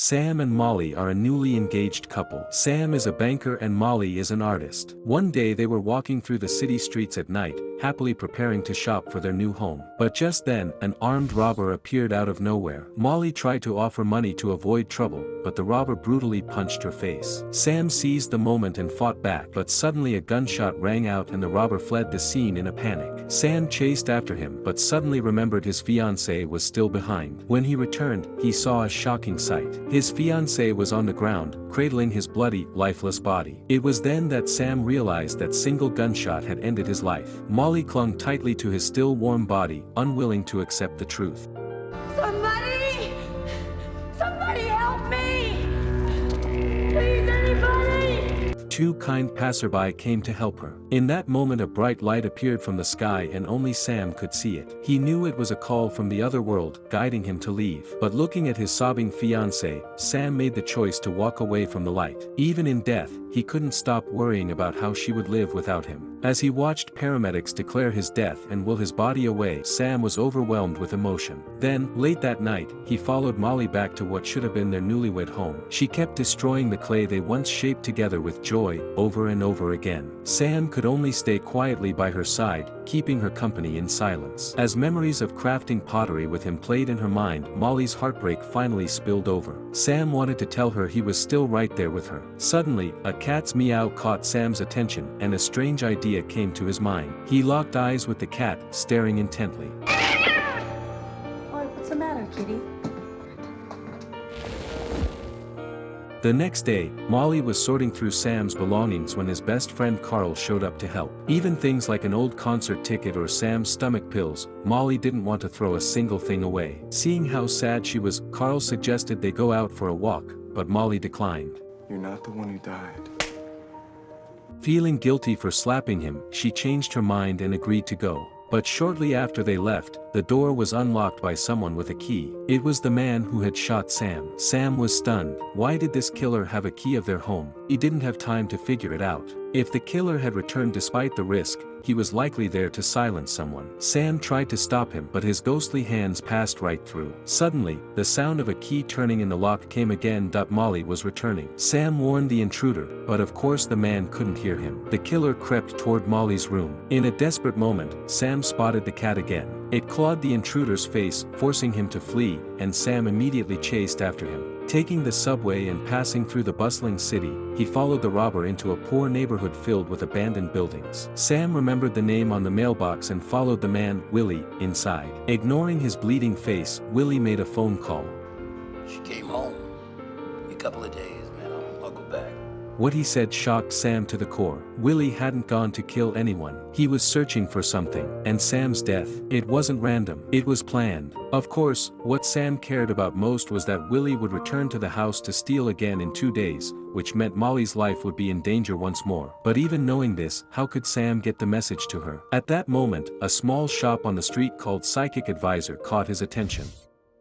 Sam and Molly are a newly engaged couple. Sam is a banker and Molly is an artist. One day they were walking through the city streets at night, happily preparing to shop for their new home. But just then, an armed robber appeared out of nowhere. Molly tried to offer money to avoid trouble, but the robber brutally punched her face. Sam seized the moment and fought back, but suddenly a gunshot rang out and the robber fled the scene in a panic. Sam chased after him but suddenly remembered his fiancée was still behind. When he returned, he saw a shocking sight. His fiancée was on the ground, cradling his bloody, lifeless body. It was then that Sam realized that single gunshot had ended his life. Molly clung tightly to his still warm body, unwilling to accept the truth. Somebody! Somebody help me! Please, anybody! Two kind passerby came to help her. In that moment a bright light appeared from the sky and only Sam could see it. He knew it was a call from the other world, guiding him to leave. But looking at his sobbing fiancée, Sam made the choice to walk away from the light. Even in death, he couldn't stop worrying about how she would live without him. As he watched paramedics declare his death and will his body away, Sam was overwhelmed with emotion. Then, late that night, he followed Molly back to what should have been their newlywed home. She kept destroying the clay they once shaped together with joy, over and over again. Sam could only stay quietly by her side, keeping her company in silence. As memories of crafting pottery with him played in her mind, Molly's heartbreak finally spilled over. Sam wanted to tell her he was still right there with her. Suddenly, a cat's meow caught Sam's attention and a strange idea came to his mind. He locked eyes with the cat, staring intently. What's the matter, kitty? The next day, Molly was sorting through Sam's belongings when his best friend Carl showed up to help. Even things like an old concert ticket or Sam's stomach pills, Molly didn't want to throw a single thing away. Seeing how sad she was, Carl suggested they go out for a walk, but Molly declined. You're not the one who died. Feeling guilty for slapping him, she changed her mind and agreed to go. But shortly after they left, the door was unlocked by someone with a key. It was the man who had shot Sam. Sam was stunned. Why did this killer have a key of their home? He didn't have time to figure it out. If the killer had returned despite the risk, he was likely there to silence someone. Sam tried to stop him but his ghostly hands passed right through. Suddenly, the sound of a key turning in the lock came again. Molly was returning. Sam warned the intruder, but of course the man couldn't hear him. The killer crept toward Molly's room. In a desperate moment, Sam spotted the cat again. It clawed the intruder's face, forcing him to flee, and Sam immediately chased after him. Taking the subway and passing through the bustling city, he followed the robber into a poor neighborhood filled with abandoned buildings. Sam remembered the name on the mailbox and followed the man, Willie, inside. Ignoring his bleeding face, Willie made a phone call. She came home. A couple of days, man. I'll go back. What he said shocked Sam to the core. Willie hadn't gone to kill anyone. He was searching for something. And Sam's death, it wasn't random. It was planned. Of course, what Sam cared about most was that Willie would return to the house to steal again in 2 days, which meant Molly's life would be in danger once more. But even knowing this, how could Sam get the message to her? At that moment, a small shop on the street called Psychic Advisor caught his attention.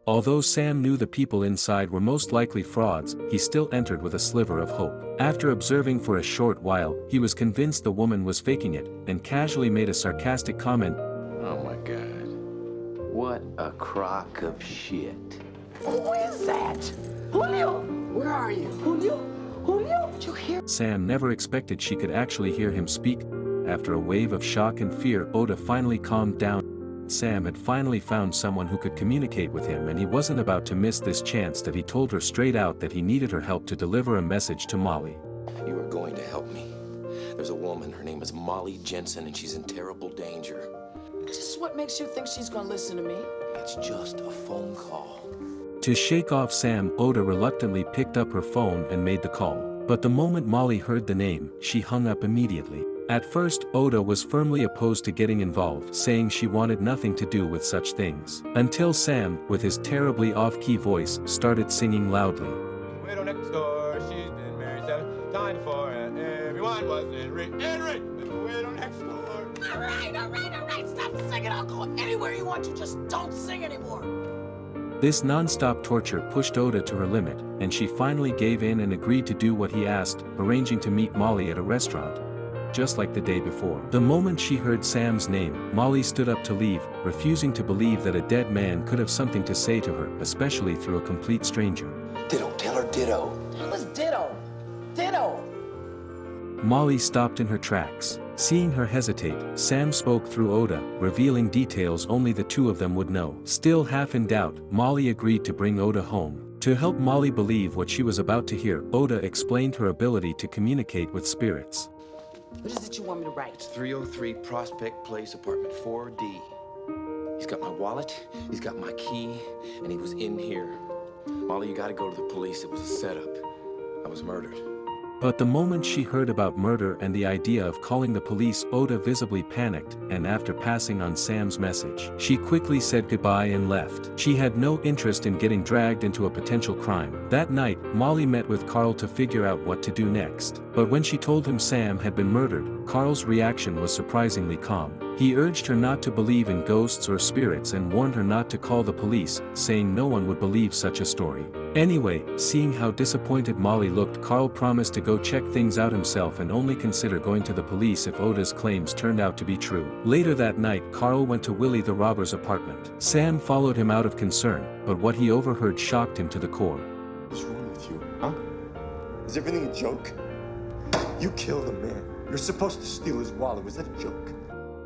Although Sam knew the people inside were most likely frauds, he still entered with a sliver of hope. After observing for a short while, he was convinced the woman was faking it, and casually made a sarcastic comment. Oh my God. What a crock of shit. Who is that? Julio! Where are you? Julio? Julio? Did you hear? Sam never expected she could actually hear him speak. After a wave of shock and fear, Oda finally calmed down. Sam had finally found someone who could communicate with him and he wasn't about to miss this chance that he told her straight out that he needed her help to deliver a message to Molly. You are going to help me. There's a woman, her name is Molly Jensen, and she's in terrible danger. Just what makes you think she's gonna listen to me? It's just a phone call. To shake off Sam, Oda reluctantly picked up her phone and made the call. But the moment Molly heard the name, she hung up immediately. At first, Oda was firmly opposed to getting involved, saying she wanted nothing to do with such things. Until Sam, with his terribly off-key voice, started singing loudly. Widow next door, she's been married 7 times before, and everyone was Henry. The widow next door. All right, stop singing. I'll go anywhere you want to, just don't sing anymore. This non-stop torture pushed Oda to her limit, and she finally gave in and agreed to do what he asked, arranging to meet Molly at a restaurant. Just like the day before. The moment she heard Sam's name, Molly stood up to leave, refusing to believe that a dead man could have something to say to her, especially through a complete stranger. They don't tell her her ditto. It was ditto. Ditto. Molly stopped in her tracks. Seeing her hesitate, Sam spoke through Oda, revealing details only the two of them would know. Still half in doubt, Molly agreed to bring Oda home. To help Molly believe what she was about to hear, Oda explained her ability to communicate with spirits. What is it you want me to write? It's 303 Prospect Place, apartment 4D. He's got my wallet, he's got my key, and he was in here. Molly, you gotta go to the police. It was a setup. I was murdered. But the moment she heard about murder and the idea of calling the police, Oda visibly panicked, and after passing on Sam's message, she quickly said goodbye and left. She had no interest in getting dragged into a potential crime. That night, Molly met with Carl to figure out what to do next. But when she told him Sam had been murdered, Carl's reaction was surprisingly calm. He urged her not to believe in ghosts or spirits and warned her not to call the police, saying no one would believe such a story. Anyway, seeing how disappointed Molly looked, Carl promised to go check things out himself and only consider going to the police if Oda's claims turned out to be true. Later that night, Carl went to Willie the robber's apartment. Sam followed him out of concern, but what he overheard shocked him to the core. What's wrong with you, huh? Is everything a joke? You killed a man. You're supposed to steal his wallet. Was that a joke?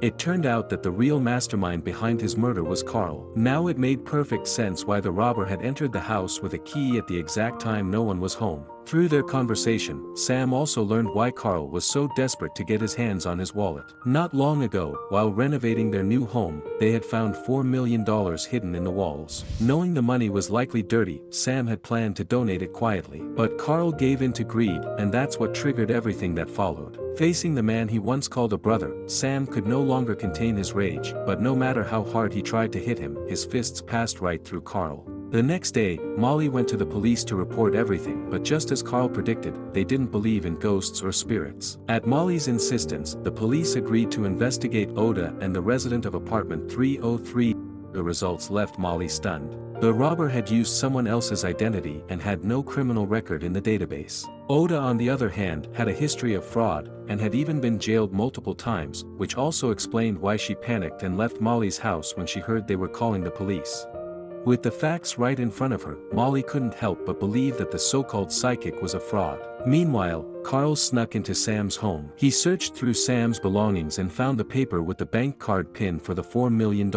It turned out that the real mastermind behind his murder was Carl. Now it made perfect sense why the robber had entered the house with a key at the exact time no one was home. Through their conversation, Sam also learned why Carl was so desperate to get his hands on his wallet. Not long ago, while renovating their new home, they had found $4 million hidden in the walls. Knowing the money was likely dirty, Sam had planned to donate it quietly. But Carl gave in to greed, and that's what triggered everything that followed. Facing the man he once called a brother, Sam could no longer contain his rage, but no matter how hard he tried to hit him, his fists passed right through Carl. The next day, Molly went to the police to report everything, but just as Carl predicted, they didn't believe in ghosts or spirits. At Molly's insistence, the police agreed to investigate Oda and the resident of apartment 303. The results left Molly stunned. The robber had used someone else's identity and had no criminal record in the database. Oda, on the other hand, had a history of fraud, and had even been jailed multiple times, which also explained why she panicked and left Molly's house when she heard they were calling the police. With the facts right in front of her, Molly couldn't help but believe that the so-called psychic was a fraud. Meanwhile, Carl snuck into Sam's home. He searched through Sam's belongings and found the paper with the bank card pin for the $4 million.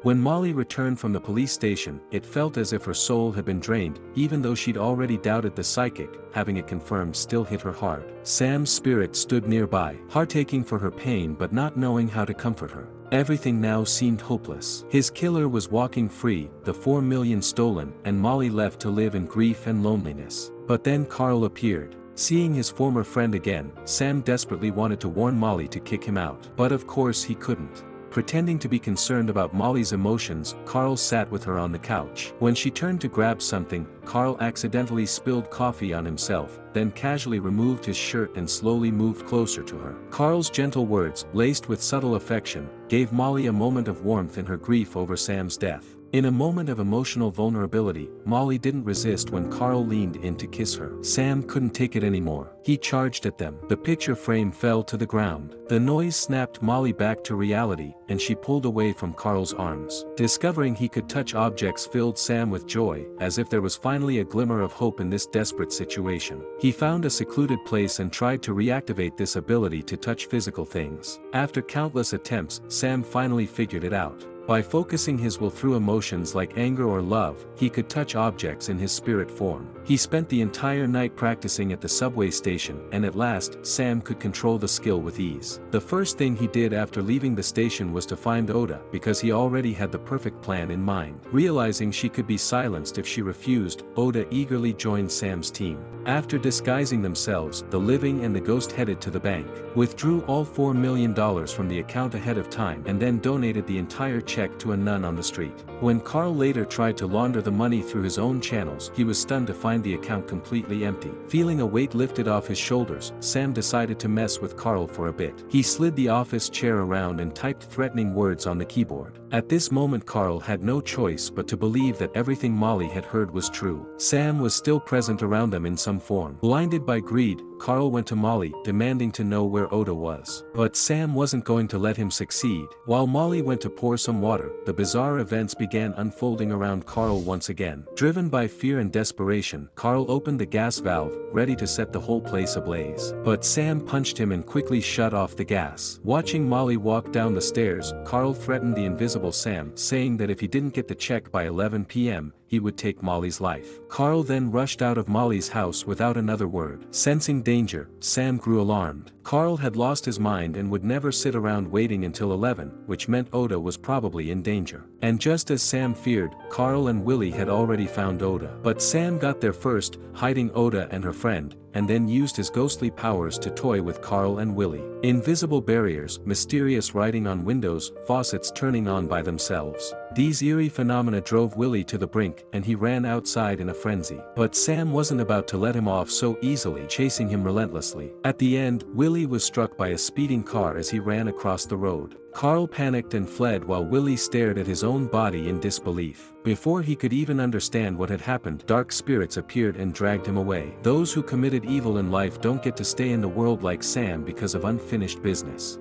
When Molly returned from the police station, it felt as if her soul had been drained, even though she'd already doubted the psychic, having it confirmed still hit her hard. Sam's spirit stood nearby, heart-aching for her pain but not knowing how to comfort her. Everything now seemed hopeless. His killer was walking free, the $4 million stolen, and Molly left to live in grief and loneliness. But then Carl appeared. Seeing his former friend again, Sam desperately wanted to warn Molly to kick him out. But of course he couldn't. Pretending to be concerned about Molly's emotions, Carl sat with her on the couch. When she turned to grab something, Carl accidentally spilled coffee on himself, then casually removed his shirt and slowly moved closer to her. Carl's gentle words, laced with subtle affection, gave Molly a moment of warmth in her grief over Sam's death. In a moment of emotional vulnerability, Molly didn't resist when Carl leaned in to kiss her. Sam couldn't take it anymore. He charged at them. The picture frame fell to the ground. The noise snapped Molly back to reality, and she pulled away from Carl's arms. Discovering he could touch objects filled Sam with joy, as if there was finally a glimmer of hope in this desperate situation. He found a secluded place and tried to reactivate this ability to touch physical things. After countless attempts, Sam finally figured it out. By focusing his will through emotions like anger or love, he could touch objects in his spirit form. He spent the entire night practicing at the subway station, and at last, Sam could control the skill with ease. The first thing he did after leaving the station was to find Oda, because he already had the perfect plan in mind. Realizing she could be silenced if she refused, Oda eagerly joined Sam's team. After disguising themselves, the living and the ghost headed to the bank, withdrew all $4 million from the account ahead of time, and then donated the entire check to a nun on the street. When Carl later tried to launder the money through his own channels, he was stunned to find the account completely empty. Feeling a weight lifted off his shoulders, Sam decided to mess with Carl for a bit. He slid the office chair around and typed threatening words on the keyboard. At this moment Carl had no choice but to believe that everything Molly had heard was true. Sam was still present around them in some form. Blinded by greed, Carl went to Molly, demanding to know where Oda was. But Sam wasn't going to let him succeed. While Molly went to pour some water, the bizarre events began unfolding around Carl once again. Driven by fear and desperation, Carl opened the gas valve, ready to set the whole place ablaze. But Sam punched him and quickly shut off the gas. Watching Molly walk down the stairs, Carl threatened the invisible Sam, saying that if he didn't get the check by 11 p.m., he would take Molly's life. Carl then rushed out of Molly's house without another word. Sensing danger, Sam grew alarmed. Carl had lost his mind and would never sit around waiting until 11, which meant Oda was probably in danger. And just as Sam feared, Carl and Willie had already found Oda. But Sam got there first, hiding Oda and her friend, and then used his ghostly powers to toy with Carl and Willie. Invisible barriers, mysterious writing on windows, faucets turning on by themselves. These eerie phenomena drove Willie to the brink, and he ran outside in a frenzy. But Sam wasn't about to let him off so easily, chasing him relentlessly. At the end, Willie was struck by a speeding car as he ran across the road. Carl panicked and fled while Willie stared at his own body in disbelief. Before he could even understand what had happened, dark spirits appeared and dragged him away. Those who committed evil in life don't get to stay in the world like Sam because of unfinished business.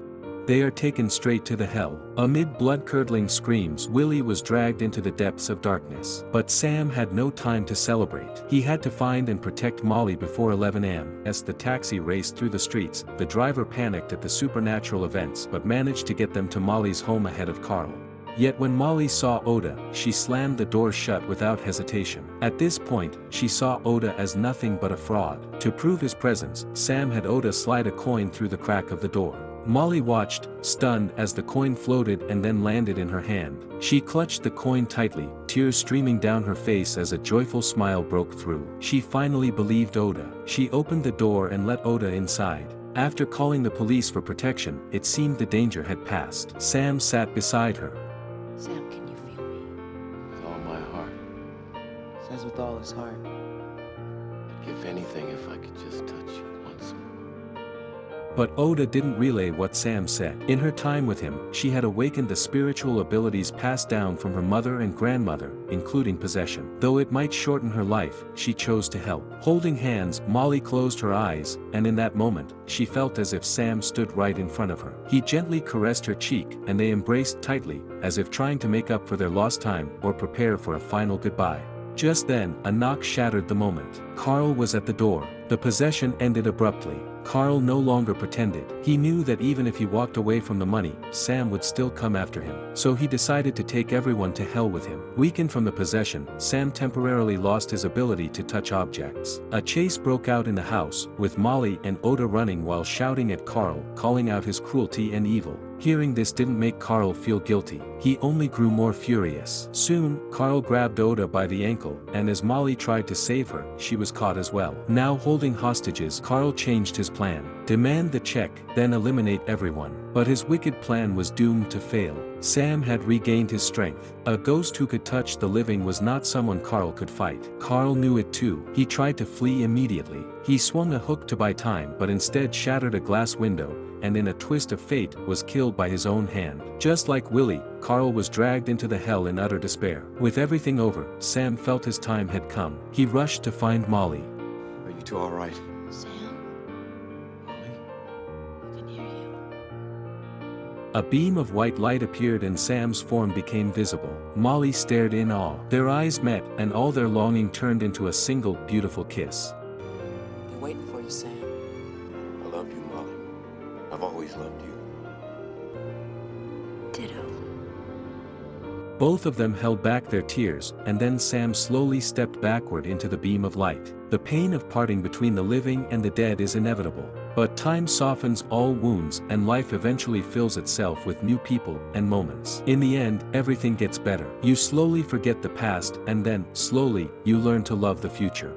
They are taken straight to the hell. Amid blood-curdling screams, Willie was dragged into the depths of darkness. But Sam had no time to celebrate. He had to find and protect Molly before 11 a.m. As the taxi raced through the streets, the driver panicked at the supernatural events but managed to get them to Molly's home ahead of Carl. Yet when Molly saw Oda, she slammed the door shut without hesitation. At this point, she saw Oda as nothing but a fraud. To prove his presence, Sam had Oda slide a coin through the crack of the door. Molly watched, stunned, as the coin floated and then landed in her hand. She clutched the coin tightly, tears streaming down her face as a joyful smile broke through. She finally believed Oda. She opened the door and let Oda inside. After calling the police for protection, it seemed the danger had passed. Sam sat beside her. Sam, can you feel me? With all my heart. Says with all his heart. I'd give anything if I could just touch you once more. But Oda didn't relay what Sam said. In her time with him, she had awakened the spiritual abilities passed down from her mother and grandmother, including possession. Though it might shorten her life, she chose to help. Holding hands, Molly closed her eyes, and in that moment, she felt as if Sam stood right in front of her. He gently caressed her cheek, and they embraced tightly, as if trying to make up for their lost time or prepare for a final goodbye. Just then, a knock shattered the moment. Carl was at the door. The possession ended abruptly. Carl no longer pretended. He knew that even if he walked away from the money, Sam would still come after him. So he decided to take everyone to hell with him. Weakened from the possession, Sam temporarily lost his ability to touch objects. A chase broke out in the house, with Molly and Oda running while shouting at Carl, calling out his cruelty and evil. Hearing this didn't make Carl feel guilty. He only grew more furious. Soon, Carl grabbed Oda by the ankle, and as Molly tried to save her, she was caught as well. Now holding hostages, Carl changed his plan. Demand the check, then eliminate everyone. But his wicked plan was doomed to fail. Sam had regained his strength. A ghost who could touch the living was not someone Carl could fight. Carl knew it too. He tried to flee immediately. He swung a hook to buy time but instead shattered a glass window, and in a twist of fate was killed by his own hand. Just like Willie, Carl was dragged into the hell in utter despair. With everything over, Sam felt his time had come. He rushed to find Molly. Are you two all right? Sam, Molly? we can hear you. A beam of white light appeared and Sam's form became visible. Molly stared in awe. Their eyes met, and all their longing turned into a single, beautiful kiss. They're waiting for you, Sam. I love you, Molly. I've always loved you. Ditto. Both of them held back their tears, and then Sam slowly stepped backward into the beam of light. The pain of parting between the living and the dead is inevitable. But time softens all wounds, and life eventually fills itself with new people and moments. In the end, everything gets better. You slowly forget the past, and then, slowly, you learn to love the future.